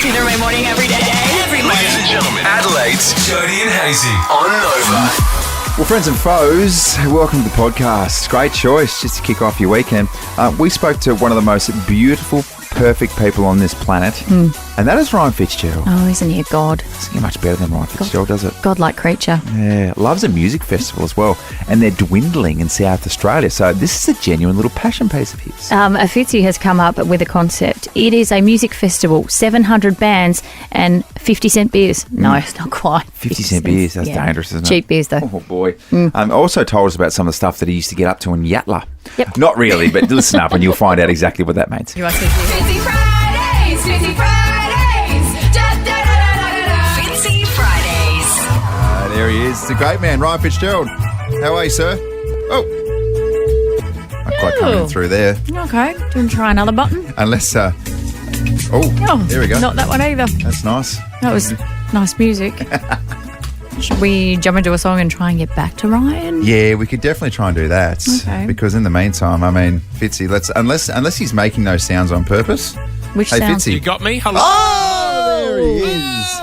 Catch me every morning, every day. Every morning. Ladies and gentlemen, Adelaide's Jody and Hazy on Nova. Well, friends and foes, welcome to the podcast. Great choice just to kick off your weekend. We spoke to one of the most beautiful, perfect people on this planet, and that is Ryan Fitzgerald. Oh, isn't he a god? Doesn't get much better than Ryan Fitzgerald, does it? Godlike creature. Yeah, loves a music festival as well, and they're dwindling in South Australia, so this is a genuine little passion piece of his. Fitzy has come up with a concept. It is a music festival, 700 bands and 50-cent beers. No, it's not quite. 50-cent beers, that's dangerous, isn't it? Cheap beers, though. Oh, boy. Also told us about some of the stuff that he used to get up to in Yatla. Yep. Not really, but listen up and you'll find out exactly what that means. Fitzy Fridays, Fitzy Fridays. Da, da, da, da, da, da. Fitzy Fridays. There he is. It's a great man, Ryan Fitzgerald. How are you, sir? Oh. Not quite coming through there. Okay, do you want to try another button? Unless, there we go. Not that one either. That's nice. That was nice music. Should we jump into a song and try and get back to Ryan? Yeah, we could definitely try and do that. Okay. Because in the meantime, I mean, Fitzy, unless he's making those sounds on purpose. Which Hey, sounds? Fitzy. You got me? Hello. Oh, there he is.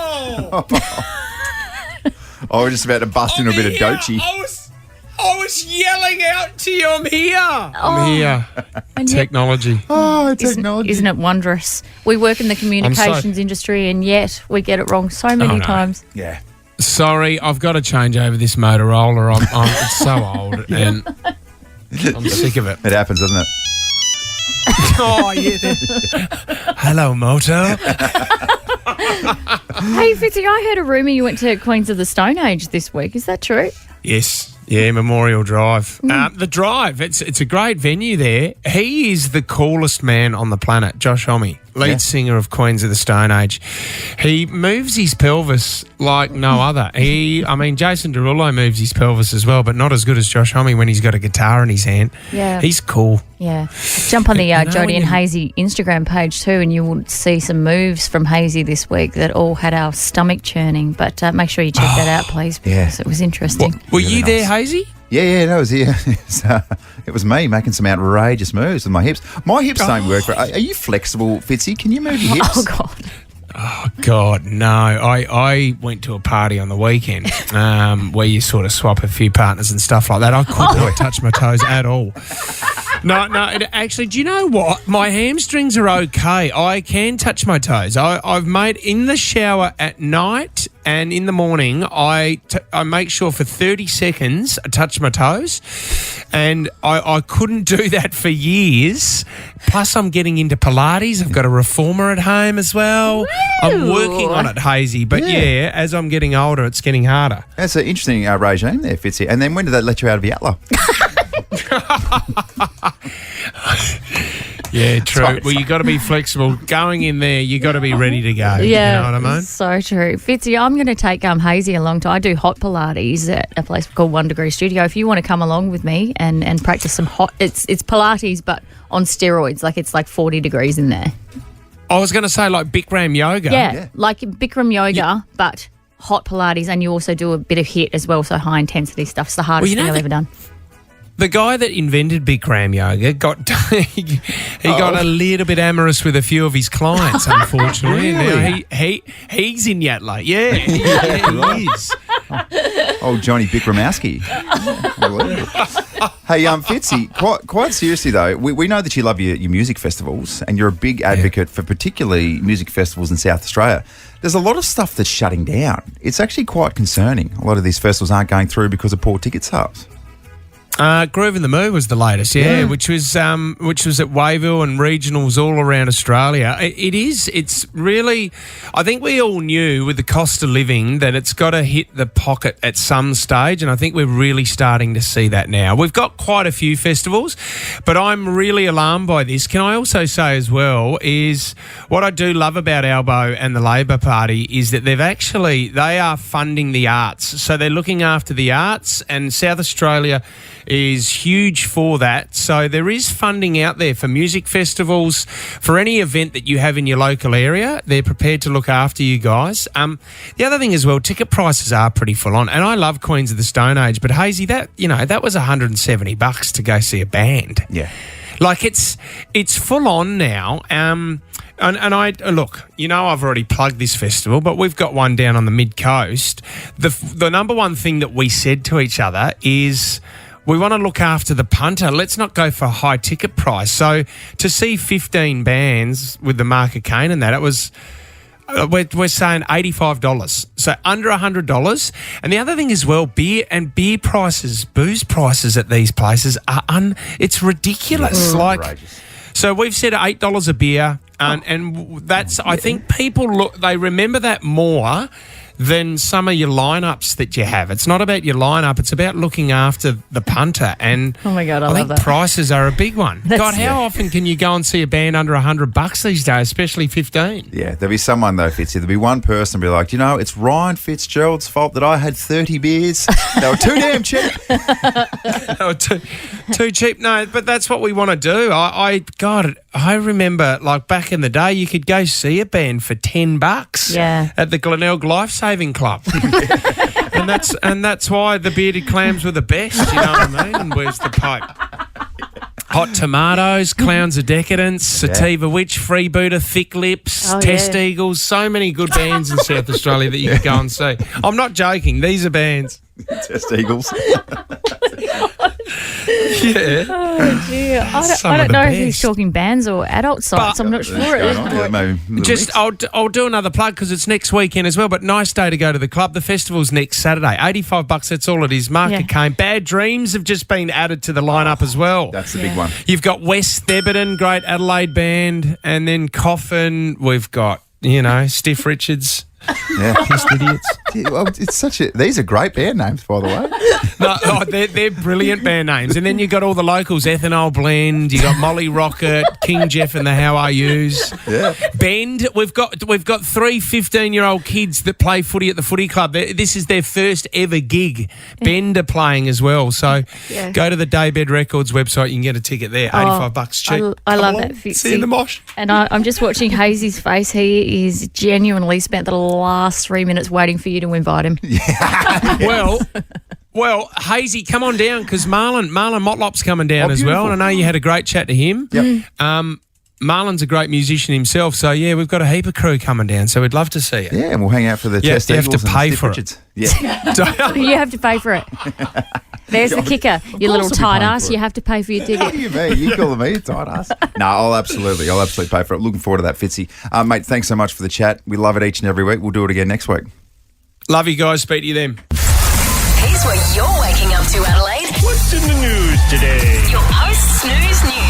Oh, we're just about to bust into a bit of Dochi. I was yelling out to you. I'm here. I'm here. And yet- Technology. Oh, technology. Isn't it wondrous? We work in the communications industry and yet we get it wrong so many no. times. Yeah. Sorry, I've got to change over this Motorola. It's so old and I'm sick of it. It happens, doesn't it? Oh, yeah. Hello, Moto. Hey, Fitzy, I heard a rumour you went to Queens of the Stone Age this week. Is that true? Yes. Yeah, Memorial Drive. The Drive, it's a great venue there. He is the coolest man on the planet, Josh Homme, lead singer of Queens of the Stone Age. He moves his pelvis like no other. Jason Derulo moves his pelvis as well, but not as good as Josh Homme when he's got a guitar in his hand. Yeah. He's cool. Yeah. Jump on the Jody and Hazy Instagram page too and you will see some moves from Hazy this week that all had our stomach churning. But make sure you check that out, please, because it was interesting. Were you there, Hazy? Yeah, that was here. It was me making some outrageous moves with my hips. My hips don't work. Are you flexible, Fitzy? Can you move your hips? Oh, God. Oh, God, no. I went to a party on the weekend where you sort of swap a few partners and stuff like that. I could not touch my toes at all. No, actually, do you know what? My hamstrings are okay. I can touch my toes. I've made in the shower at night and in the morning, I make sure for 30 seconds I touch my toes. And I couldn't do that for years. Plus, I'm getting into Pilates. I've got a reformer at home as well. Woo! I'm working on it, Hazy. But yeah, as I'm getting older, it's getting harder. That's an interesting regime there, Fitzy. And then when did that let you out of Yatla? Yeah, true. Well, you got to be flexible. Going in there, you got to be ready to go. Yeah, you know what I mean? So true. Fitzy, I'm going to take Hazy along to, I do hot Pilates at a place called 1 Degree Studio. If you want to come along with me and practice some hot, it's Pilates, but on steroids, like it's like 40 degrees in there. I was going to say like Bikram yoga. Yeah, like Bikram yoga, but hot Pilates, and you also do a bit of HIIT as well, so high intensity stuff. It's the hardest thing I've ever done. The guy that invented Bikram yoga got a little bit amorous with a few of his clients, unfortunately. Really? Now he's in Yatla. Yeah, he is. Oh, Johnny Bikramowski. Hey, Fitzy, quite seriously though, we know that you love your music festivals and you're a big advocate for particularly music festivals in South Australia. There's a lot of stuff that's shutting down. It's actually quite concerning. A lot of these festivals aren't going through because of poor ticket sales. Groove in the Moo was the latest, which was at Wayville and regionals all around Australia. It's really, I think we all knew with the cost of living that it's got to hit the pocket at some stage, and I think we're really starting to see that now. We've got quite a few festivals, but I'm really alarmed by this. Can I also say as well is what I do love about Albo and the Labor Party is that they are funding the arts. So they're looking after the arts, and South Australia is huge for that. So there is funding out there for music festivals, for any event that you have in your local area. They're prepared to look after you guys. The other thing as well, ticket prices are pretty full on, and I love Queens of the Stone Age, but Hazy, that was $170 to go see a band. Yeah. Like it's full on now. And I look, I've already plugged this festival, but we've got one down on the mid-coast. The number one thing that we said to each other is we want to look after the punter. Let's not go for a high ticket price. So to see 15 bands with the market cane and that, it was... We're saying $85, so under $100. And the other thing as well, beer prices, booze prices at these places are it's ridiculous. Outrageous. So we've said $8 a beer, and that's I think people they remember that more than some of your lineups that you have. It's not about your lineup; it's about looking after the punter. And Oh my God, I love think that. prices are a big one. That's- How often can you go and see a band under $100 these days, especially 15? Yeah, there'll be someone though, Fitzy. There'll be one person be like, it's Ryan Fitzgerald's fault that I had 30 beers. They were too damn cheap. Oh, too cheap. No, but that's what we want to do. I remember like back in the day, you could go see a band for $10. Yeah. At the Glenelg Lifesaving Club. and that's why the bearded clams were the best. You know what I mean? And where's the pipe? Hot Tomatoes, Clowns of Decadence, Sativa Witch, Freebooter, Thick Lips, Oh, Test yeah. Eagles. So many good bands in South Australia that you could go and see. I'm not joking. These are bands. Test Eagles. Yeah. Oh, dear. Some I of don't the know if he's best. talking bands or adult sites. I'm not sure. Yeah, maybe a little Just, mix. I'll do another plug because it's next weekend as well. But nice day to go to the club. The festival's next Saturday. $85. That's all it is. Market Yeah. cane. Bad Dreams have just been added to the lineup as well. That's the big one. You've got West Theberton, great Adelaide band, and then Coffin. We've got Stiff Richards. Yeah. Pissed Idiots. Yeah, well, these are great band names, by the way. No, they're brilliant band names. And then you've got all the locals, Ethanol Blend, you got Molly Rocket, King Jeff and the How Are Yous. Yeah. Bend, we've got 3 15-year-old kids that play footy at the footy club. This is their first ever gig. Bend are playing as well. So Yeah. go to the Daybed Records website, you can get a ticket there. $85 cheap. I Come love along, that, Fitzy. See you in the mosh. And I'm just watching Hazy's face. He is genuinely spent the last 3 minutes waiting for you to invite him. Well, Hazy, come on down because Marlon Motlop's coming down Oh, as well. beautiful. And I know you had a great chat to him. Yep. Marlon's a great musician himself. So, yeah, we've got a heap of crew coming down. So we'd love to see you. Yeah, and we'll hang out for the Yeah, Test you have Eagles to and pay Stiff for it. Richards. Yeah. You have to pay for it. There's the kicker. You little I'll be tight paying ass. for it. You have to pay for your What do ticket. you mean? You calling me a tight ass? No, I'll absolutely pay for it. Looking forward to that, Fitzy. Mate, thanks so much for the chat. We love it each and every week. We'll do it again next week. Love you guys. Speak to you then. Here's what you're waking up to, Adelaide. What's in the news today? Your post-snooze news.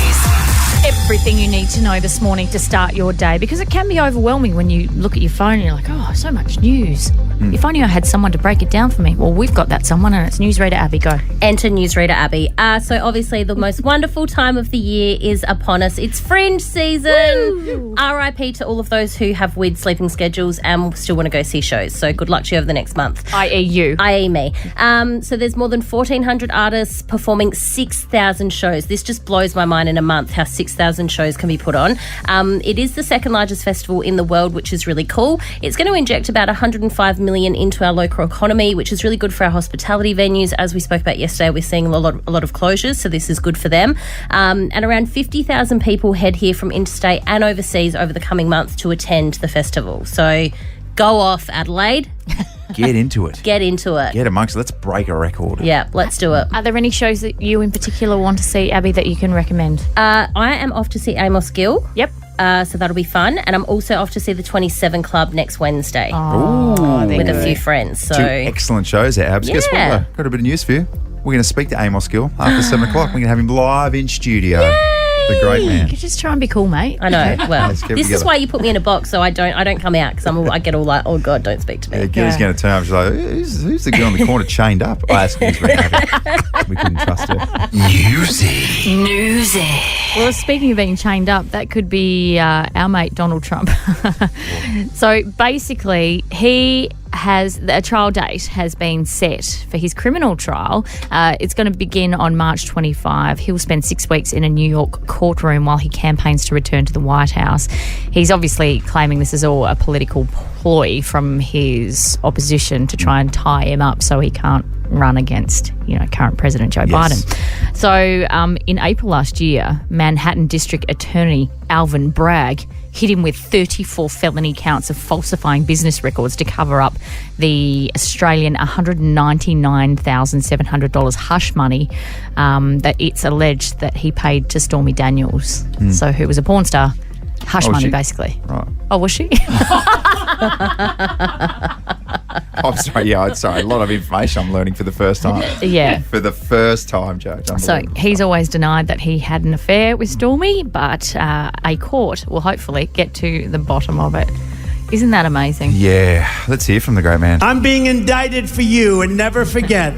Everything you need to know this morning to start your day, because it can be overwhelming when you look at your phone and you're like, oh, so much news. If only I had someone to break it down for me. Well, we've got that someone, and it's newsreader Abby. Go. Enter newsreader Abby. So obviously the most wonderful time of the year is upon us. It's Fringe season. RIP to all of those who have weird sleeping schedules and still want to go see shows. So good luck to you over the next month. I.e. you. I.e. me. So there's more than 1,400 artists performing 6,000 shows. This just blows my mind in a month how 6,000 shows can be put on. It is the second largest festival in the world, which is really cool. It's going to inject about 105 million into our local economy, which is really good for our hospitality venues. As we spoke about yesterday, we're seeing a lot of closures, so this is good for them. And around 50,000 people head here from interstate and overseas over the coming month to attend the festival. So go off, Adelaide. Get into it. Get into it. Get amongst it. Let's break a record. Yeah, let's do it. Are there any shows that you in particular want to see, Abby, that you can recommend? I am off to see Amos Gill. Yep. So that'll be fun. And I'm also off to see the 27 Club next Wednesday Ooh. with a few friends. So Two excellent shows there, Abs. Guess what? Yeah. Got a bit of news for you. We're going to speak to Amos Gill after 7 o'clock. We're going to have him live in studio. The great You man. could just try and be cool, mate. I know. Well, Let's get this is together. why you put me in a box so I don't come out because I get all like, oh God, don't speak to me. Yeah, Gilly's going to turn up. She's like, who's the girl in the corner chained up? Oh, that's Gilly's very happy. We couldn't trust her. Newsy. Well, speaking of being chained up, that could be our mate Donald Trump. So basically, a trial date has been set for his criminal trial. It's going to begin on March 25. He'll spend 6 weeks in a New York courtroom while he campaigns to return to the White House. He's obviously claiming this is all a political ploy from his opposition to try and tie him up so he can't run against, current President Joe Yes. Biden. So in April last year, Manhattan District Attorney Alvin Bragg, hit him with 34 felony counts of falsifying business records to cover up the Australian $199,700 hush money that it's alleged that he paid to Stormy Daniels, so who was a porn star. Hush Oh, was money, she? basically. Right. Oh, was she? I'm sorry. Yeah, sorry. A lot of information I'm learning for the first time. Yeah. For the first time, Joe. So he's always denied that he had an affair with Stormy, but a court will hopefully get to the bottom of it. Isn't that amazing? Yeah. Let's hear from the great man. I'm being indicted for you, and never forget,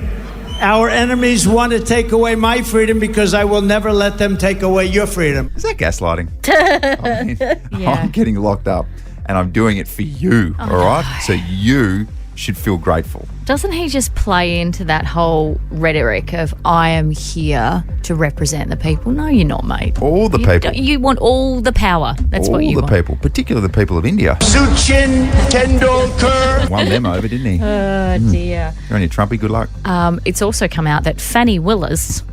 our enemies want to take away my freedom because I will never let them take away your freedom. Is that gaslighting? I mean, Yeah. I'm getting locked up and I'm doing it for you, all right? So you should feel grateful. Doesn't he just play into that whole rhetoric of, I am here to represent the people? No, you're not, mate. All the people. You want all the power. That's all what you the want. people, particularly the people of India. Suchin Tendulkar. Won them over, didn't he? Oh, dear. You're on your Trumpy, good luck. It's also come out that Fannie Wills,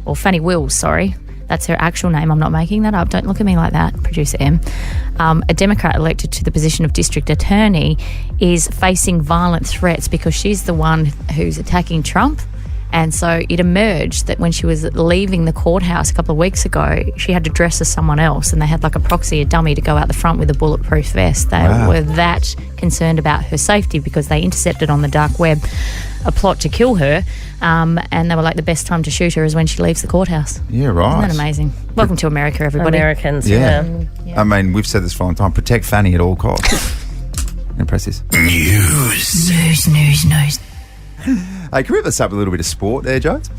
that's her actual name. I'm not making that up. Don't look at me like that, Producer M. A Democrat elected to the position of district attorney is facing violent threats because she's the one who's attacking Trump. And so it emerged that when she was leaving the courthouse a couple of weeks ago, she had to dress as someone else, and they had like a proxy, a dummy, to go out the front with a bulletproof vest. They were that concerned about her safety because they intercepted on the dark web a plot to kill her, and they were like, the best time to shoot her is when she leaves the courthouse. Yeah, right. Isn't that amazing? Welcome to America, everybody. Americans. Yeah. Yeah. I mean, we've said this for a long time. Protect Fanny at all costs. Impress this. News. Hey, can we wrap this up with a little bit of sport there, Jones?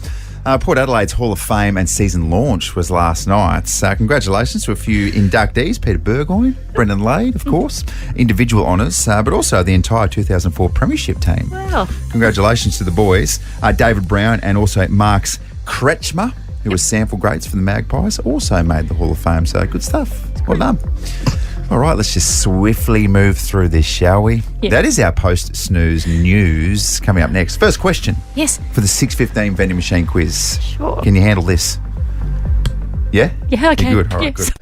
Port Adelaide's Hall of Fame and season launch was last night. Congratulations to a few inductees, Peter Burgoyne, Brendan Lade, of course, individual honours, but also the entire 2004 Premiership team. Wow. Congratulations to the boys. David Brown and also Marks Kretschmer, who was sample greats for the Magpies, also made the Hall of Fame. So good stuff. Well done. All right, let's just swiftly move through this, shall we? Yeah. That is our post-snooze news. Coming up next. First question. Yes. For the 6:15 vending machine quiz. Sure. Can you handle this? Yeah? Yeah, I can. You're good. All right, Yes. good.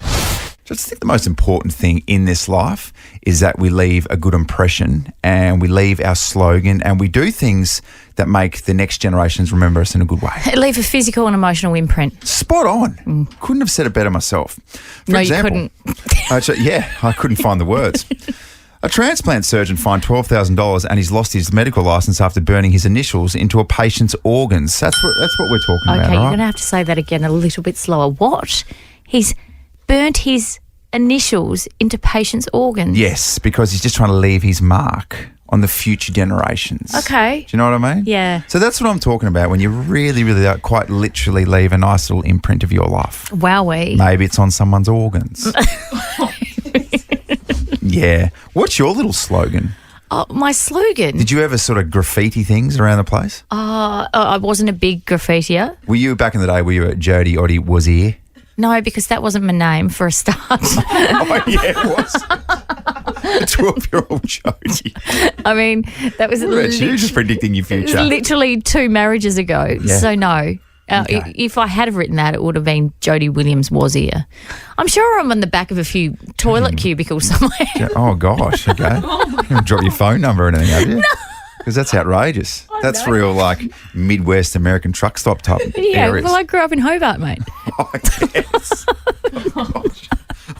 Just think the most important thing in this life is that we leave a good impression and we leave our slogan and we do things that make the next generations remember us in a good way. Leave a physical and emotional imprint. Spot on. Couldn't have said it better myself. For No, example, you couldn't. yeah, I couldn't find the words. A transplant surgeon fined $12,000 and he's lost his medical license after burning his initials into a patient's organs. That's what we're talking Okay, about, you're right? going to have to say that again a little bit slower. What? He's burnt his initials into patients' organs. Yes, because he's just trying to leave his mark on the future generations. Okay. Do you know what I mean? Yeah. So that's what I'm talking about when you really, really quite literally leave a nice little imprint of your life. Wowee. Maybe it's on someone's organs. Yeah. What's your little slogan? Oh, my slogan. Did you ever sort of graffiti things around the place? I wasn't a big graffitier. Were you, back in the day, were you a Jody Oddie was here? No, because that wasn't my name for a start. Oh, yeah, it was. A 12-year-old Jody. I mean, that was What about you just predicting your future? literally 2 marriages ago. Yeah. So no. Okay. If I had have written that, it would have been Jodie Williams was here. I'm sure I'm on the back of a few toilet cubicles somewhere. Oh, gosh, okay. You haven't dropped your phone number or anything, have you? Because that's outrageous. That's real, like, Midwest American truck stop type Yeah, areas. well, I grew up in Hobart, mate. Oh, yes. Oh, gosh.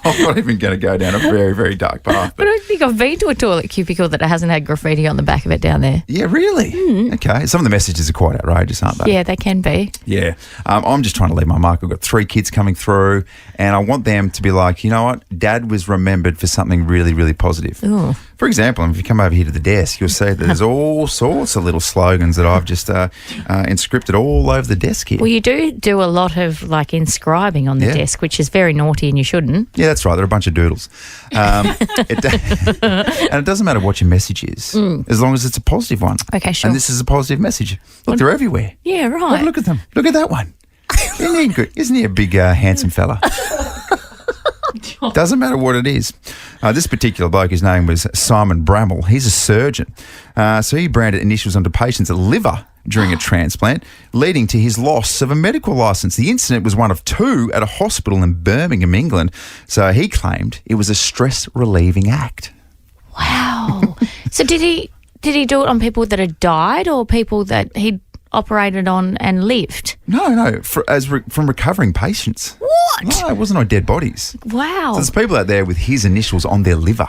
I'm not even going to go down a very, very dark path. I don't think I've been to a toilet cubicle that hasn't had graffiti on the back of it down there. Yeah, really? Okay. Some of the messages are quite outrageous, aren't they? Yeah, they can be. Yeah. I'm just trying to leave my mark. I've got 3 kids coming through, and I want them to be like, you know what? Dad was remembered for something really, really positive. Ooh. For example, if you come over here to the desk, you'll see that there's all sorts of little slogans that I've just inscripted all over the desk here. Well, you do a lot of like inscribing on the Yeah. desk, which is very naughty and you shouldn't. Yeah, that's right. They're a bunch of doodles. And it doesn't matter what your message is, as long as it's a positive one. Okay, sure. And this is a positive message. Look, they're everywhere. Yeah, right. Look at them. Look at that one. Isn't he good? Isn't he a big, handsome fella? Doesn't matter what it is. This particular bloke, his name was Simon Bramall. He's a surgeon. So he branded initials onto patients' liver during a transplant, leading to his loss of a medical licence. The incident was one of two at a hospital in Birmingham, England. So he claimed it was a stress-relieving act. Wow. So did he do it on people that had died or people that he'd operated on and lived? No, from recovering patients. What? No, it wasn't on dead bodies. Wow. So there's people out there with his initials on their liver.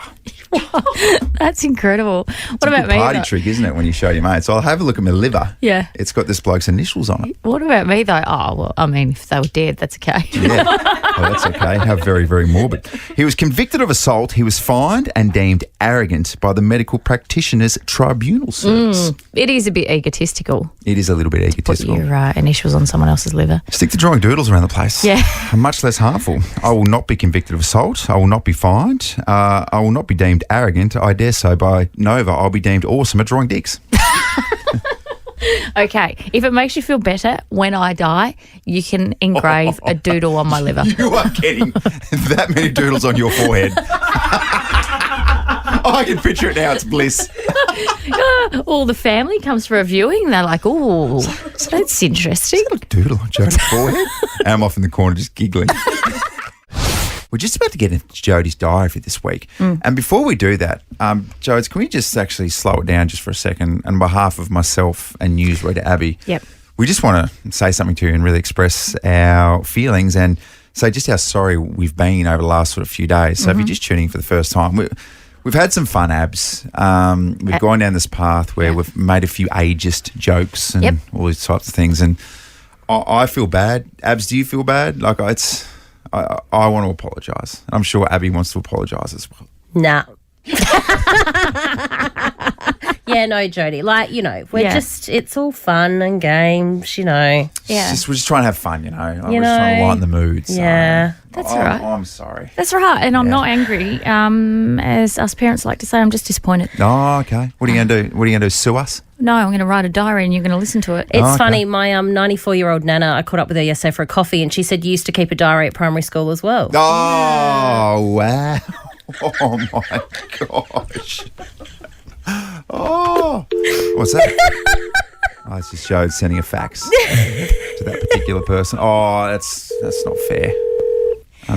That's incredible. What It's about a me? good party trick, isn't it, when you show your mate? So I'll have a look at my liver. Yeah. It's got this bloke's initials on it. What about me though? Oh, well, I mean, if they were dead, that's okay. Yeah. Well, that's okay. How very, very morbid. He was convicted of assault. He was fined and deemed arrogant by the Medical Practitioners Tribunal Service. It is a bit egotistical. It is a little bit Put egotistical. your initials on someone else's liver. Stick to drawing doodles around the place. Yeah. Much less harmful. I will not be convicted of assault. I will not be fined. I will not be deemed arrogant. I dare say by Nova, I'll be deemed awesome at drawing dicks. Okay, if it makes you feel better when I die, you can engrave a doodle on my liver. You are getting that many doodles on your forehead. I can picture it now. It's bliss. All the family comes for a viewing. They're like, "Oh, that's interesting." Doodle on Jody's forehead. And I'm off in the corner just giggling. We're just about to get into Jody's diary for this week. And before we do that, Jodes, can we just actually slow it down just for a second? On behalf of myself and newsreader Abby, Yep. we just want to say something to you and really express our feelings and say just how sorry we've been over the last sort of few days. So if you're just tuning in for the first time, we've had some fun, Abs. We've gone down this path where we've made a few ageist jokes and all these types of things. And I feel bad. Abs, do you feel bad? Like I want to apologise. I'm sure Abby wants to apologise as well. Nah. Yeah, no, Jody. Like, we're just, it's all fun and games, Yeah. We're just trying to have fun, We're just trying to know. lighten the mood. So Yeah. That's all right. I'm sorry. That's right, and I'm not angry. As us parents like to say, I'm just disappointed. Oh, okay. What are you going to do? What are you going to do? Sue us? No, I'm going to write a diary and you're going to listen to it. It's okay. funny, my 94-year-old Nana, I caught up with her yesterday for a coffee and she said you used to keep a diary at primary school as well. Oh, wow. Oh, my gosh. Oh. What's that? Oh, it's just Joe sending a fax to that particular person. Oh, that's not fair.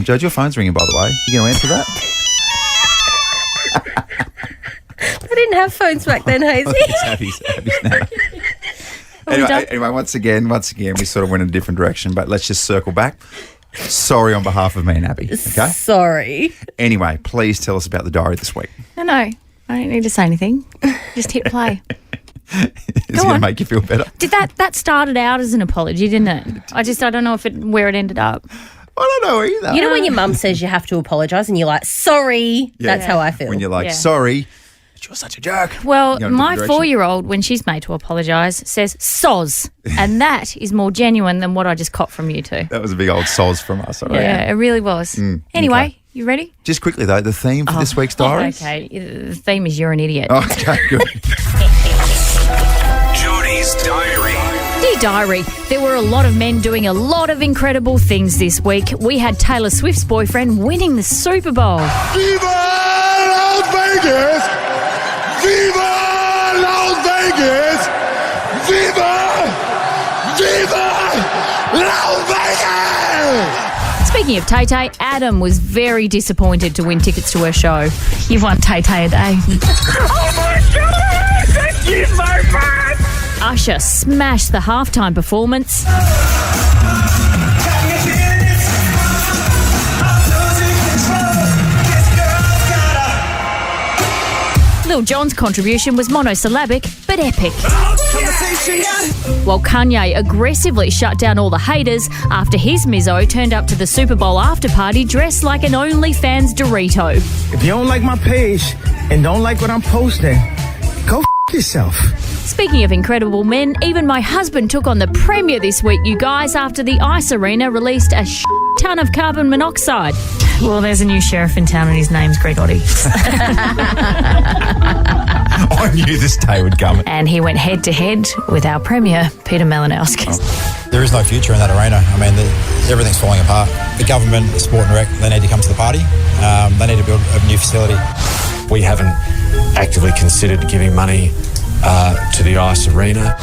Joe, your phone's ringing, by the way. You going to answer that? I didn't have phones back then, Hazy. It's Abby's Nana. Anyway, once again, we sort of went in a different direction, but let's just circle back. Sorry on behalf of me and Abby, okay? Sorry. Anyway, please tell us about the diary this week. No, I don't need to say anything. Just hit play. Is it going to make you feel better? Did that started out as an apology, didn't it? I don't know where it ended up. I don't know either. You know when your mum says you have to apologise and you're like, sorry? Yeah. That's how I feel. When you're like, Yeah. sorry, but you're such a jerk. Well, You know, my different direction. 4-year-old, when she's made to apologise, says soz. And that is more genuine than what I just copped from you two. That was a big old soz from us, I reckon. Yeah, it really was. Anyway, okay. You ready? Just quickly, though, the theme for this week's diary? Okay, the theme is you're an idiot. Okay, good. Jody's Diary. Dear Diary, there were a lot of men doing a lot of incredible things this week. We had Taylor Swift's boyfriend winning the Super Bowl. Viva Las Vegas! Viva Las Vegas! Viva Las Vegas! Speaking of Tay-Tay, Adam was very disappointed to win tickets to her show. You've won Tay-Tay a day. Oh my God! Thank you so much! Usher smashed the halftime performance. Lil Jon's contribution was monosyllabic but epic. While Kanye aggressively shut down all the haters after his Mizzo turned up to the Super Bowl after party dressed like an OnlyFans Dorito. If you don't like my page and don't like what I'm posting, go yourself. Speaking of incredible men, even my husband took on the premiere this week, you guys, after the Ice Arena released a ton of carbon monoxide. Well, there's a new sheriff in town and his name's Gregotti. I knew this day would come. And he went head to head with our premier, Peter Malinowski. The There is no future in that arena. I mean, everything's falling apart. The government, the sport and rec, they need to come to the party. They need to build a new facility. We haven't actively considered giving money to the ice arena.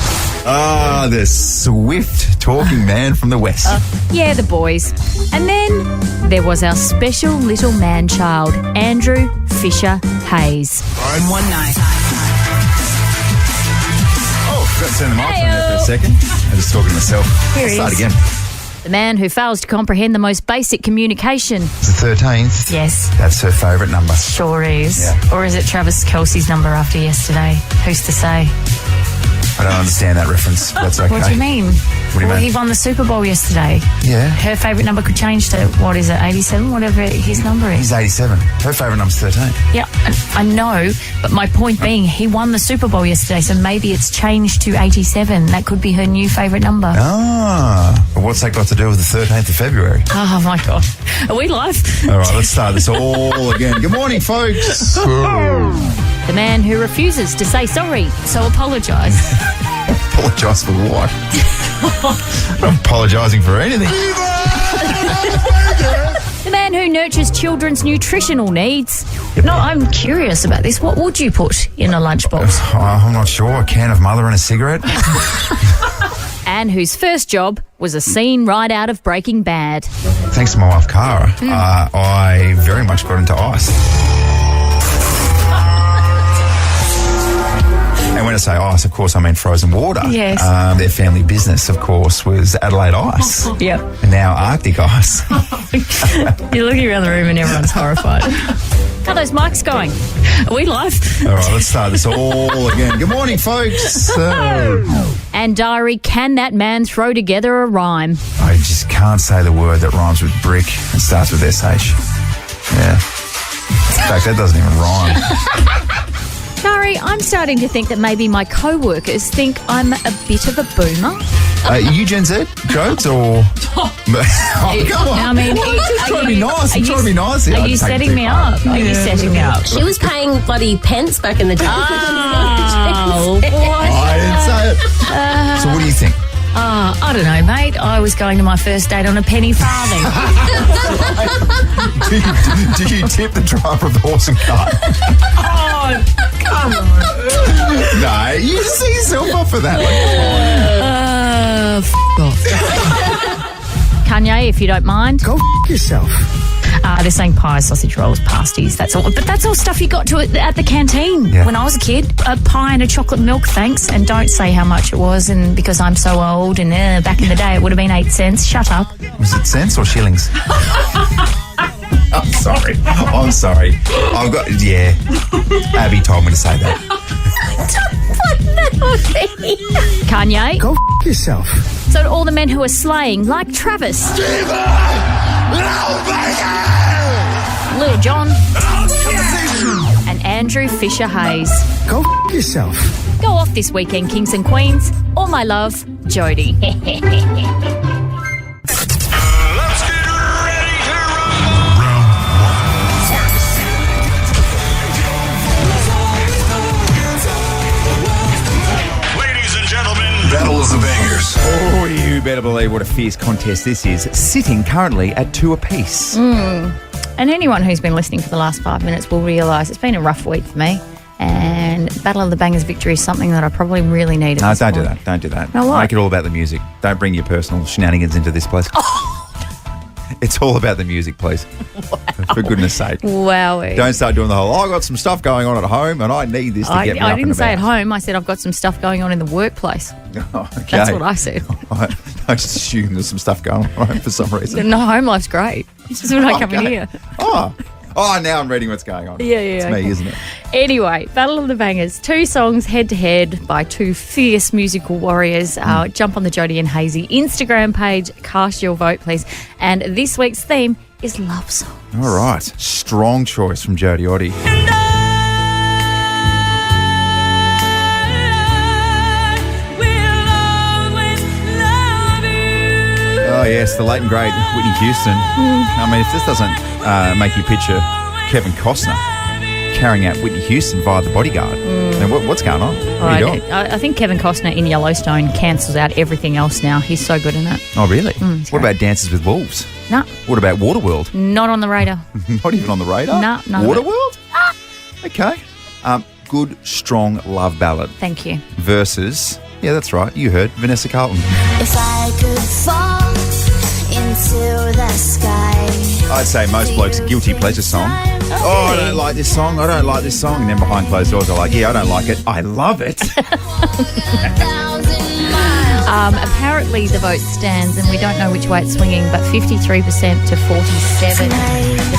Ah, the swift talking man from the West. Yeah, the boys. And then there was our special little man-child, Andrew Fisher Hayes. On one night. Forgot to turn the microphone there for a second. I'm just talking to myself. Here I'll he start is. again. The man who fails to comprehend the most basic communication. It's the 13th. Yes. That's her favourite number. Sure is. Yeah. Or is it Travis Kelce's number after yesterday? Who's to say? I don't understand that reference. That's okay. What do you mean? What do you mean? He won the Super Bowl yesterday. Yeah. Her favourite number could change to, 87? Whatever his number is. He's 87. Her favourite number's 13. Yeah, I know, but my point being, he won the Super Bowl yesterday, so maybe it's changed to 87. That could be her new favourite number. Ah. But what's that got to do with the 13th of February? Oh, my God. Are we live? All right, let's start this all again. Good morning, folks. The man who refuses to say sorry, so apologise. Apologise for what? I'm not apologising for anything. The man who nurtures children's nutritional needs. No, I'm curious about this. What would you put in a lunchbox? I'm not sure. A can of mother and a cigarette? And whose first job was a scene right out of Breaking Bad. Thanks to my wife, Cara, I very much got into ice. And when I say ice, of course, I mean frozen water. Yes. Their family business, of course, was Adelaide Ice. Yep. And now Arctic Ice. You're looking around the room and everyone's horrified. How are those mics going? Are we live? All right, let's start this all again. Good morning, folks. And diary, can that man throw together a rhyme? I just can't say the word that rhymes with brick and starts with SH. Yeah. In fact, that doesn't even rhyme. Dari, I'm starting to think that maybe my co-workers think I'm a bit of a boomer. You Gen Z jokes or? Oh, come on. I mean, I'm trying to be nice. I'm trying to be nice here. Are you setting me up? Are you setting me up? She was paying bloody pence back in the day. Oh, what? I didn't say it. So what do you think? I don't know, mate. I was going to my first date on a penny farthing. do you tip the driver of the horse and cart? Oh, come on. No, you see yourself up for that. F*** off. Kanye, if you don't mind. Go yourself. They're saying pies, sausage rolls, pasties. That's all. But that's all stuff you got to at the canteen when I was a kid. A pie and a chocolate milk, thanks. And don't say how much it was. And because I'm so old, and back in the day it would have been 8 cents. Shut up. Was it cents or shillings? I'm sorry. I'm sorry. I've got Abby told me to say that. Kanye. Go yourself. So to all the men who are slaying, like Travis, Lil Jon, and Andrew Fisher Hayes. Go yourself. Go off this weekend, kings and queens. All my love, Jodie. Battle of the Bangers. Oh, you better believe what a fierce contest this is. Sitting currently at 2 apiece. And anyone who's been listening for the last 5 minutes will realise it's been a rough week for me. And Battle of the Bangers victory is something that I probably really need at No, this don't do point. that. Don't do that. No, what? Make it all about the music. Don't bring your personal shenanigans into this place. It's all about the music, please. Wow. For goodness sake. Wow. Don't start doing the whole, I got some stuff going on at home and I need this to get me up I and didn't say at about. home. I said I've got some stuff going on in the workplace. Oh, okay. That's what I said. I just assume there's some stuff going on for some reason. No, home life's great. It's just when I come in here. Oh, now I'm reading what's going on. Yeah, It's okay. me, isn't it? Anyway, Battle of the Bangers. 2 songs head-to-head by 2 fierce musical warriors. Jump on the Jodie and Hazy Instagram page. Cast your vote, please. And this week's theme is love song. All right. Strong choice from Jodie Oddie. Oh, yes, the late and great Whitney Houston. I mean, if this doesn't make you picture Kevin Costner carrying out Whitney Houston via The Bodyguard. Now, what's going on? What are you doing? I think Kevin Costner in Yellowstone cancels out everything else now. He's so good in it. Oh, really? it's What great. about Dances with Wolves? No, What about Waterworld? not on the radar. Not even on the radar? No, none of it. Waterworld? Okay. Good, strong love ballad Thank you. versus, yeah, that's right, you heard, Vanessa Carlton. If I could fall into the sky. I'd say most blokes' guilty pleasure song. Oh, I don't like this song. I don't like this song. And then behind closed doors, they're like, yeah, I don't like it. I love it. Apparently the vote stands, and we don't know which way it's swinging, but 53% to 47%.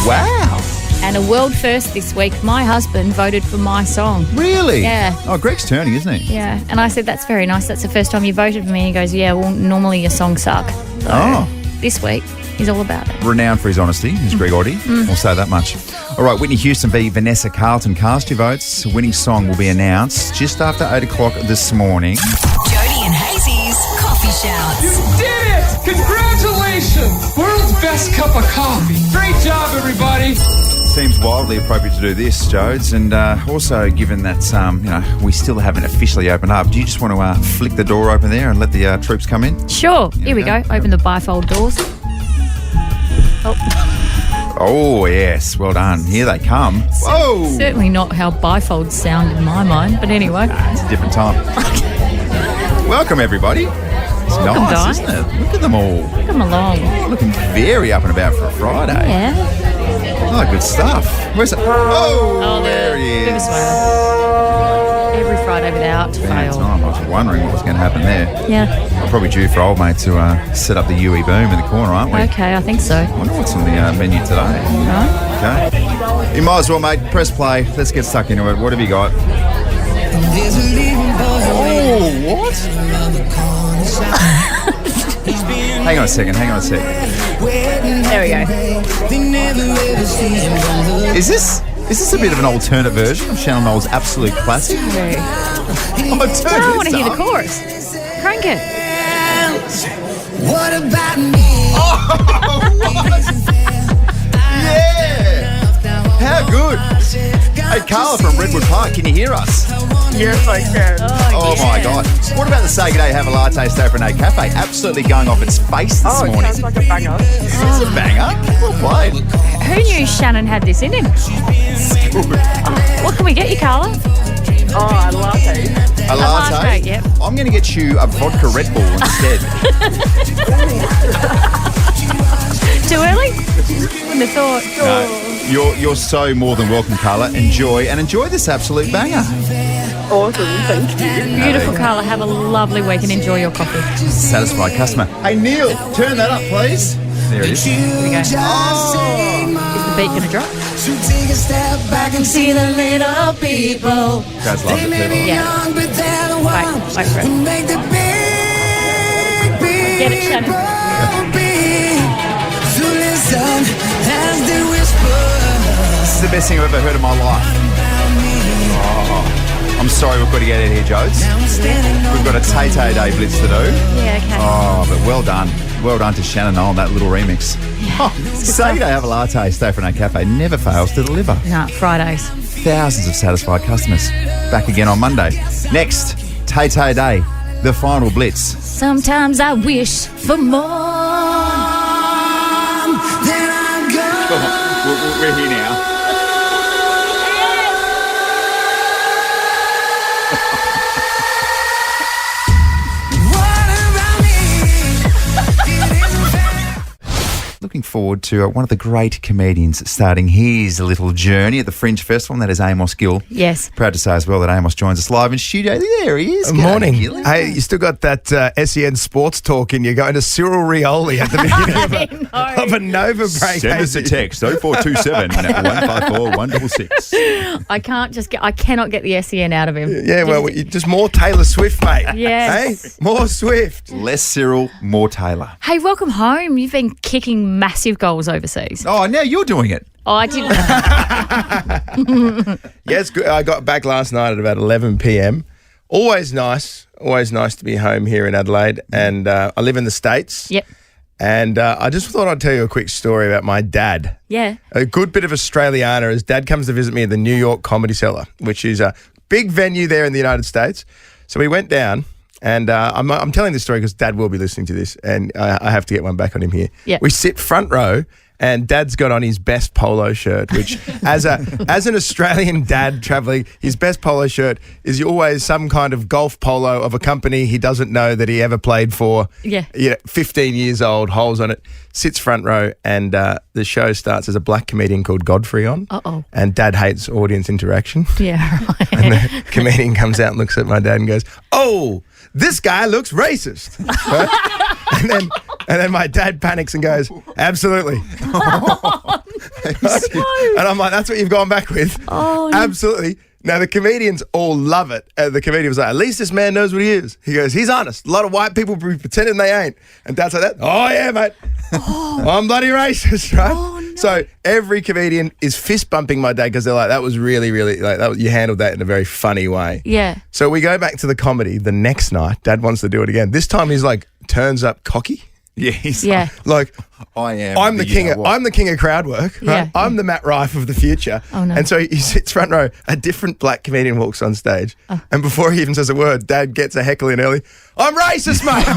Wow. And a world first this week, my husband voted for my song. Really? Yeah. Oh, Greg's turning, isn't he? Yeah, and I said, that's very nice. That's the first time you voted for me. He goes, yeah, well, normally your songs suck. So this week, he's all about it. Renowned for his honesty, is Greg Oddie. We'll say that much. All right, Whitney Houston v Vanessa Carlton. Cast your votes. Winning song will be announced just after 8 o'clock this morning. Jody and Hazy's Coffee Shouts. You did it! Congratulations! World's best cup of coffee. Great job, everybody. Seems wildly appropriate to do this, Jodes, and also given that we still haven't officially opened up, do you just want to flick the door open there and let the troops come in? Sure. Here we go. Open the bifold doors. Oh, yes. Well done. Here they come. Whoa! Certainly not how bifolds sound in my mind, but anyway. It's a different time. Welcome, everybody. It's Welcome, nice, guys. isn't it? Look at them all. Come along. Looking very up and about for a Friday. Yeah. Oh, good stuff. Where's it? Oh, there he Bit of a is. swear. Every Friday without Bad fail. time. I was wondering what was going to happen there. Yeah. I'm probably due for old mate to set up the UE boom in the corner, aren't we? Okay, I think so. I wonder what's on the menu today. Right. Okay. You might as well, mate. Press play. Let's get stuck into it. What have you got? Oh, what? Hang on a second. There we go. Is this a bit of an alternate version of Shannon Knoll's absolute classic? I want to hear the chorus. Crank it. What about me? Yeah! How good! Hey, Carla from Redwood Park, can you hear us? Yes, I can. Oh my God. What about the Say G'day Have a Latte Stay for an Cafe? Absolutely going off its face this It morning. sounds like a banger. It's a banger. Well played. Who knew Shannon had this in him? What can we get you, Carla? Oh, a latte. A latte? latte, yep. I'm going to get you a vodka Red Bull instead. Too early? Wouldn't have thought. No, you're so more than welcome, Carla. Enjoy this absolute banger. Awesome, thank you. Beautiful, Carla. Have a lovely week and enjoy your coffee. Satisfied customer. Hey, Neil, turn that up, please. There it is. Here we go. Oh. Is the beat going to drop? Take a step back and see the little people. Guys love it, people. Yeah. But they're the ones Wait for who it. make the big Get it, Shannon. So listen as they whisper. This is the best thing I've ever heard in my life. Oh, I'm sorry we've got to get out of here, Jodes. We've got a Tay-Tay Day blitz to do. Yeah, okay. Oh, but well done. Well done to Shannon Knoll on that little remix. Oh, Say G'day Have a Latte Stay for an Cafe never fails to deliver. Nah, Fridays. Thousands of satisfied customers. Back again on Monday. Next, Tay-Tay Day, the final blitz. Sometimes I wish for more. Then I'm gone. We're here now. Looking forward to one of the great comedians starting his little journey at the Fringe Festival, and that is Amos Gill. Yes. Proud to say as well that Amos joins us live in studio. There he is. Good morning. G'day, Gilly. Hey, you still got that SEN sports talk in you going to Cyril Rioli at the beginning of a Nova break. Send us a text 0427 154 166. I cannot get the SEN out of him. Yeah, well, just more Taylor Swift, mate. Yes. Hey, more Swift. Less Cyril, more Taylor. Hey, welcome home. You've been kicking massive goals overseas. Oh, now you're doing it. Oh, I didn't. Yeah, it's good. I got back last night at about 11 p.m. Always nice to be home here in Adelaide. And I live in the States. Yep. And I just thought I'd tell you a quick story about my dad. Yeah. A good bit of Australiana. His dad comes to visit me at the New York Comedy Cellar, which is a big venue there in the United States. So we went down, and I'm telling this story because Dad will be listening to this, and I have to get one back on him here. Yep. We sit front row, and Dad's got on his best polo shirt, which as an Australian dad travelling, his best polo shirt is always some kind of golf polo of a company he doesn't know that he ever played for. Yeah. 15 years old, holes on it, sits front row, and the show starts as a black comedian called Godfrey on. Uh-oh. And Dad hates audience interaction. Yeah, right. And the comedian comes out and looks at my dad and goes, "Oh, this guy looks racist." Right? And then my dad panics and goes, "Absolutely." Oh, And I'm like, "That's what you've gone back with?" Oh, no. Absolutely. Now, the comedians all love it. The comedian was like, "At least this man knows what he is." He goes, "He's honest. A lot of white people be pretending they ain't." And Dad's like that. "Oh, yeah, mate. I'm bloody racist," right? Oh, no. So every comedian is fist bumping my dad because they're like, "That was really, really, you handled that in a very funny way." Yeah. So we go back to the comedy the next night. Dad wants to do it again. This time he's like, turns up cocky. Yeah, he's Yeah. Like, I'm the king of crowd work. Right? Yeah. I'm the Matt Rife of the future. Oh, no. And so he sits front row. A different black comedian walks on stage, and before he even says a word, Dad gets a heckle in early. "I'm racist, mate."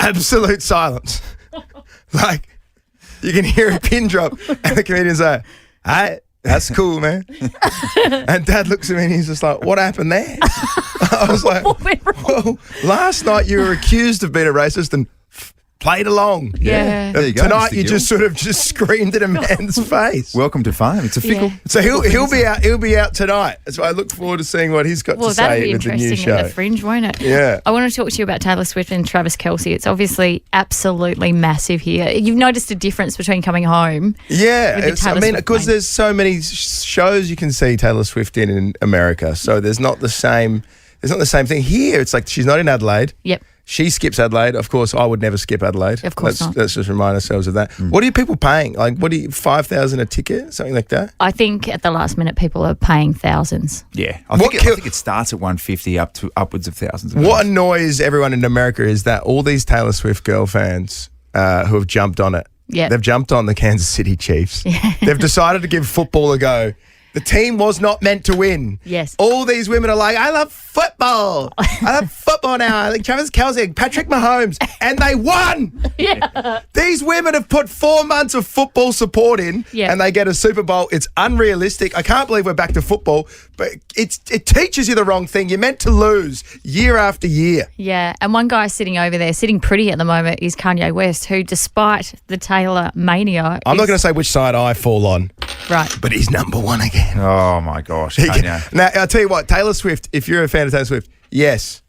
Absolute silence. Like, you can hear a pin drop, and the comedian's like, "Hey, that's cool, man." And Dad looks at me and he's just like, "What happened there?" I was like, "Well, last night you were accused of being a racist and played along. Yeah. There you go, Tonight Mr. you Gill. just sort of screamed at a man's face." Welcome to fame. It's a fickle. Yeah. So he'll be out tonight. So I look forward to seeing what he's got Well, to that'll say be with the new interesting show. at the Fringe, won't it? Yeah. I want to talk to you about Taylor Swift and Travis Kelce. It's obviously absolutely massive here. You've noticed a difference between coming home. Yeah, with the Taylor Swift because plane. there's so many shows you can see Taylor Swift in America, so there's not the same. There's not the same thing here. It's like she's not in Adelaide. Yep. She skips Adelaide. Of course, I would never skip Adelaide. Of course not. Let's just remind ourselves of that. What are people paying? Like, what do you, 5,000 a ticket, something like that? I think at the last minute people are paying thousands. Yeah, I think it starts at 150 up to upwards of thousands. Of What dollars. annoys everyone in America is that all these Taylor Swift girl fans who have jumped on it, Yep. they've jumped on the Kansas City Chiefs. They've decided to give football a go. The team was not meant to win. Yes. All these women are like, "I love football. I love football now. I like Travis Kelce, Patrick Mahomes," and they won. Yeah. These women have put 4 months of football support in, Yeah. and they get a Super Bowl. It's unrealistic. I can't believe we're back to football, but it teaches you the wrong thing. You're meant to lose year after year. Yeah, and one guy sitting over there, sitting pretty at the moment, is Kanye West, who, despite the Taylor mania, I'm not going to say which side I fall on, right. but he's number one again. Oh my gosh, Kanye. Now, I'll tell you what, Taylor Swift, if you're a fan of Taylor Swift, yes,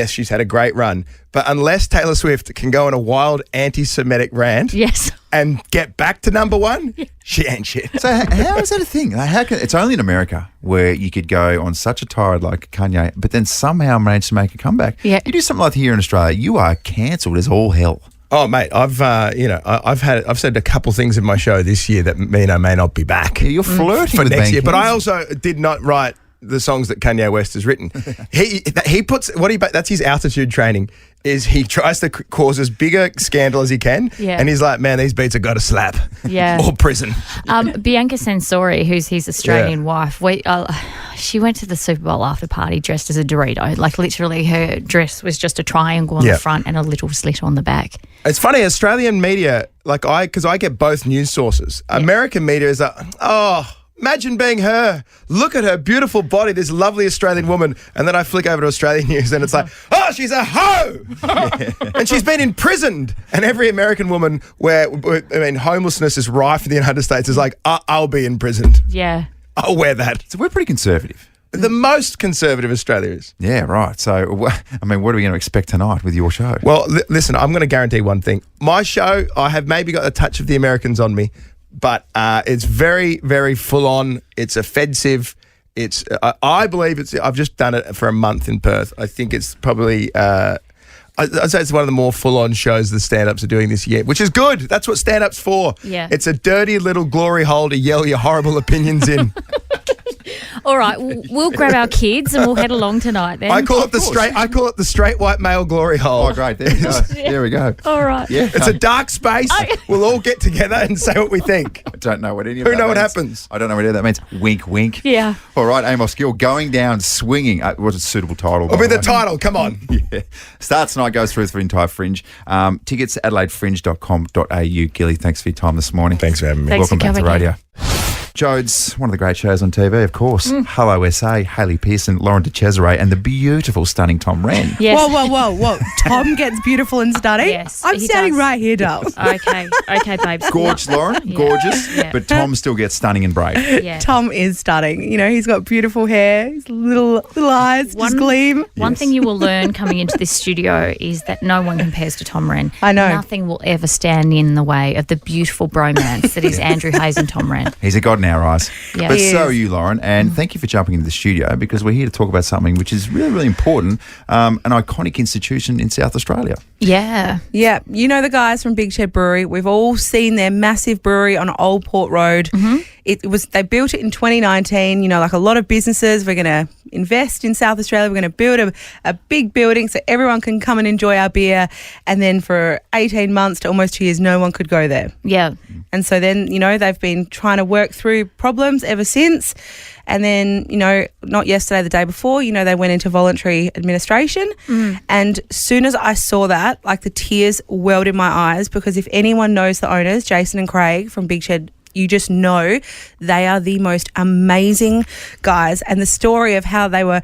she's had a great run. But unless Taylor Swift can go on a wild anti-Semitic rant Yes. and get back to number one, she ain't shit. So how is that a thing? Like, how can, it's only in America where you could go on such a tirade like Kanye, but then somehow manage to make a comeback. Yeah. You do something like here in Australia, you are cancelled as all hell. Oh, mate, I've said a couple things in my show this year that mean I may not be back. Yeah, you're flirting for with next being year. But I cancelled. also did not write the songs that Kanye West has written. He puts that's his altitude training. Is he tries to cause as big a scandal as he can, Yeah. and he's like, "Man, these beats have got to slap, Yeah. or prison." Bianca Censori, who's his Australian wife, she went to the Super Bowl after party dressed as a Dorito. Like, literally, her dress was just a triangle on Yeah. the front and a little slit on the back. It's funny, Australian media, because I get both news sources. American media is like, "Oh, imagine being her. Look at her beautiful body, this lovely Australian woman." And then I flick over to Australian news and it's like, "Oh, she's a hoe." And she's been imprisoned. And every American woman homelessness is rife in the United States is like, "I'll be imprisoned. Yeah. I'll wear that." So we're pretty conservative. The most conservative Australia is. Yeah, right. So, I mean, what are we going to expect tonight with your show? Well, listen, I'm going to guarantee one thing. My show, I have maybe got a touch of the Americans on me, but it's very, very full on. It's offensive. It's. I believe it's. I've just done it for a month in Perth. I think it's probably. I'd say it's one of the more full-on shows the stand-ups are doing this year, which is good. That's what stand-up's for. Yeah. It's a dirty little glory hole to yell your horrible opinions in. All right, we'll grab our kids and we'll head along tonight then. I call it the straight white male glory hole. Oh, great. There we go. There we go. All right. Yeah. It's a dark space. We'll all get together and say what we think. I don't know what any of Who that know what means. happens? I don't know what any of that means. Wink, wink. Yeah. All right, Amos Gill, Going Down Swinging. Was a suitable title. I'll by be the way. title. Come on. Yeah. Starts tonight, goes through for the entire Fringe. Tickets adelaidefringe.com.au. Gilly, thanks for your time this morning. Thanks for having me. Thanks Welcome for back to coming radio. Jodes, one of the great shows on TV, of course. Hello SA, Hayley Pearson, Lauren de Cesare, and the beautiful, stunning Tom Wren. Yes. Whoa. Tom gets beautiful and stunning. Yes, I'm he standing does. right here, Dale. Okay, babes. Gorgeous, Lauren, gorgeous. Yeah. But Tom still gets stunning and brave. Yeah. Tom is stunning. You know, he's got beautiful hair, his little eyes just gleam. One thing you will learn coming into this studio is that no one compares to Tom Wren. I know. Nothing will ever stand in the way of the beautiful bromance that is Andrew Hayes and Tom Wren. He's a god in our eyes. Yeah. But He so is. are you, Lauren, and thank you for jumping into the studio because we're here to talk about something which is really, really important, an iconic institution in South Australia. Yeah. Yeah, you know the guys from Big Shed Brewery. We've all seen their massive brewery on Old Port Road. They built it in 2019. You know, like a lot of businesses, we're going to invest in South Australia. We're going to build a big building so everyone can come and enjoy our beer. And then for 18 months to almost 2 years, no one could go there. Yeah. And so then, you know, they've been trying to work through problems ever since. And then, you know, not yesterday, the day before, you know, they went into voluntary administration. And soon as I saw that, like the tears welled in my eyes because if anyone knows the owners, Jason and Craig from Big Shed, you just know they are the most amazing guys. And the story of how they were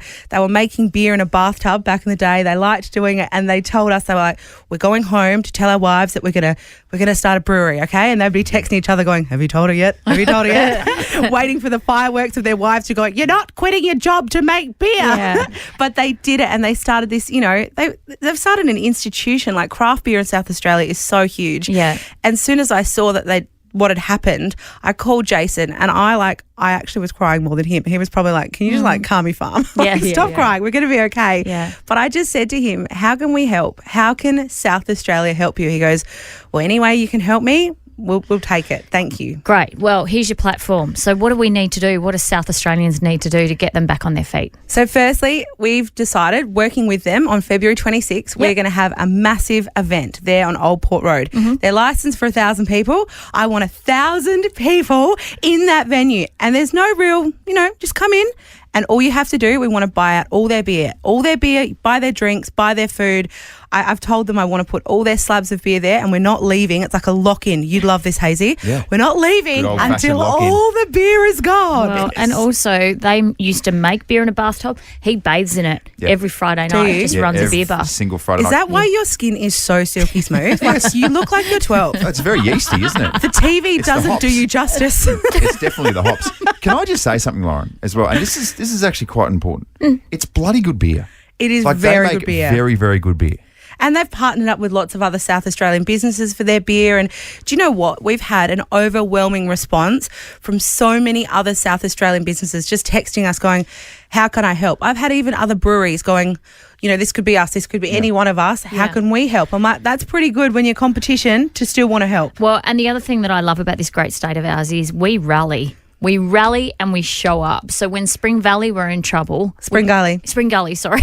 making beer in a bathtub back in the day, they liked doing it, and they told us, they were like, we're going home to tell our wives that we're gonna start a brewery, okay? And they'd be texting each other going, have you told her yet? Have you told her yet? Waiting for the fireworks of their wives to go, you're not quitting your job to make beer. Yeah. But they did it, and they started this, you know, they've started an institution. Like craft beer in South Australia is so huge. Yeah. And as soon as I saw that what had happened, I called Jason, and I actually was crying more than him. He was probably like, can you just like calm me, farm? Stop crying. We're going to be okay. Yeah. But I just said to him, how can we help? How can South Australia help you? He goes, well, any way you can help me, we'll take it. Thank you. Great. Well, here's your platform. So what do we need to do? What do South Australians need to do to get them back on their feet? So firstly, we've decided, working with them on February 26th, we're going to have a massive event there on Old Port Road. They're licensed for 1,000 people. I want 1,000 people in that venue. And there's no real, you know, just come in. And all you have to do, we want to buy out all their beer, buy their drinks, buy their food. I've told them I want to put all their slabs of beer there, and we're not leaving. It's like a lock-in. You'd love this, Hazy. Yeah. We're not leaving Good old-fashioned until lock-in. all the beer is gone. Well, and also, they used to make beer in a bathtub. He bathes in it every Friday Do night. you? Just Yeah, runs a every beer bar. single Friday Is night. that why your skin is so silky smooth? Like, you look like you're 12. Oh, it's very yeasty, isn't it? The TV It's the doesn't hops. do you justice. It's definitely the hops. Can I just say something, Lauren, as well? And this is actually quite important. It's bloody good beer. It is Like very they make good beer. Very, very good beer. And they've partnered up with lots of other South Australian businesses for their beer. And do you know what? We've had an overwhelming response from so many other South Australian businesses just texting us going, how can I help? I've had even other breweries going, you know, this could be us, this could be any one of us. How can we help? I'm like, that's pretty good when you're competition to still want to help. Well, and the other thing that I love about this great state of ours is we rally. We rally and we show up. So when Spring Valley were in trouble... Spring Gully, Spring Valley. Spring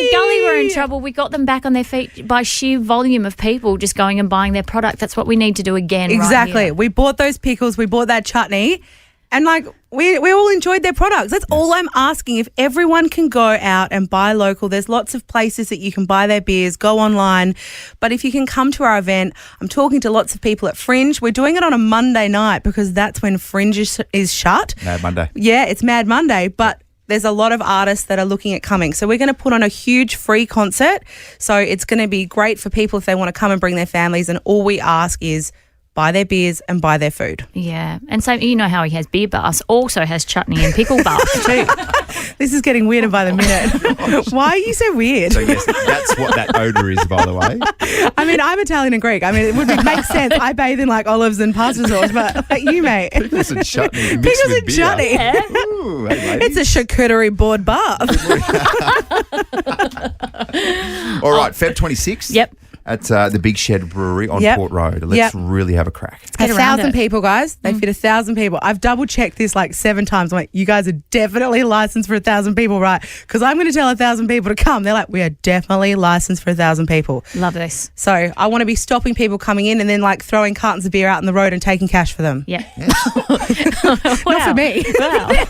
Gully were in trouble. We got them back on their feet by sheer volume of people just going and buying their product. That's what we need to do again. Exactly. Right here. We bought those pickles, we bought that chutney, and like we all enjoyed their products. That's all I'm asking. If everyone can go out and buy local, there's lots of places that you can buy their beers, go online. But if you can come to our event, I'm talking to lots of people at Fringe. We're doing it on a Monday night because that's when Fringe is shut. Mad Monday. Yeah, it's Mad Monday, but there's a lot of artists that are looking at coming. So we're going to put on a huge free concert. So it's going to be great for people if they want to come and bring their families. And all we ask is buy their beers and buy their food. Yeah. And so you know how he has beer bars, also has chutney and pickle bars too. This is getting weirder by the minute. Why are you so weird? So yes, that's what that odour is, by the way. I mean, I'm Italian and Greek. I mean, it would make sense. I bathe in like olives and pasta sauce, but like you, mate. Pickles and chutney mixed Pickles with and beer. chutney. Ooh, hey, ladies. It's a charcuterie board bath. All right, Feb 26th. Yep. at the Big Shed Brewery on Yep. Port Road. Let's Yep. really have a crack. 1,000 people, guys. They fit 1,000 people. I've double checked this like 7 times. I'm like, you guys are definitely licensed for 1,000 people, right? Because I'm going to tell 1,000 people to come. They're like, we are definitely licensed for 1,000 people. Love this. So I want to be stopping people coming in and then like throwing cartons of beer out in the road and taking cash for them. Yeah. Not for me. Wow.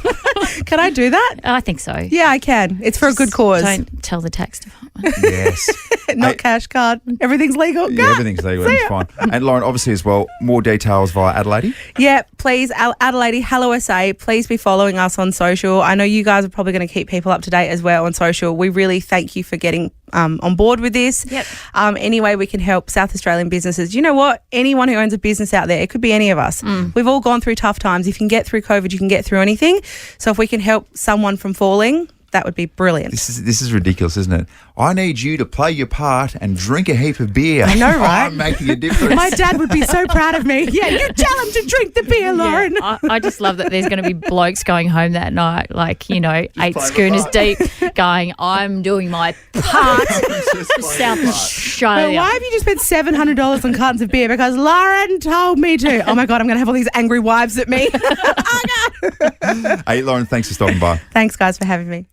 Can I do that? I think so. Yeah, I can. It's for a good cause. Don't tell the tax department. Yes. Not cash card. Everything's legal. Yeah, everything's legal. It's fine. And Lauren, obviously as well, more details via Adelady. Yeah, please, Adelady, Hello SA, please be following us on social. I know you guys are probably going to keep people up to date as well on social. We really thank you for getting on board with this. Yep. Any way we can help South Australian businesses. You know what? Anyone who owns a business out there, it could be any of us. We've all gone through tough times. If you can get through COVID, you can get through anything. So if we can help someone from falling, that would be brilliant. This is ridiculous, isn't it? I need you to play your part and drink a heap of beer. I know, right? I'm making a difference. My dad would be so proud of me. Yeah, you tell him to drink the beer, Lauren. Yeah, I just love that there's going to be blokes going home that night, like, 8 schooners deep, going, I'm doing my part for South Australia. But why have you just spent $700 on cartons of beer? Because Lauren told me to. Oh my God, I'm going to have all these angry wives at me. Hey, Lauren, thanks for stopping by. Thanks, guys, for having me.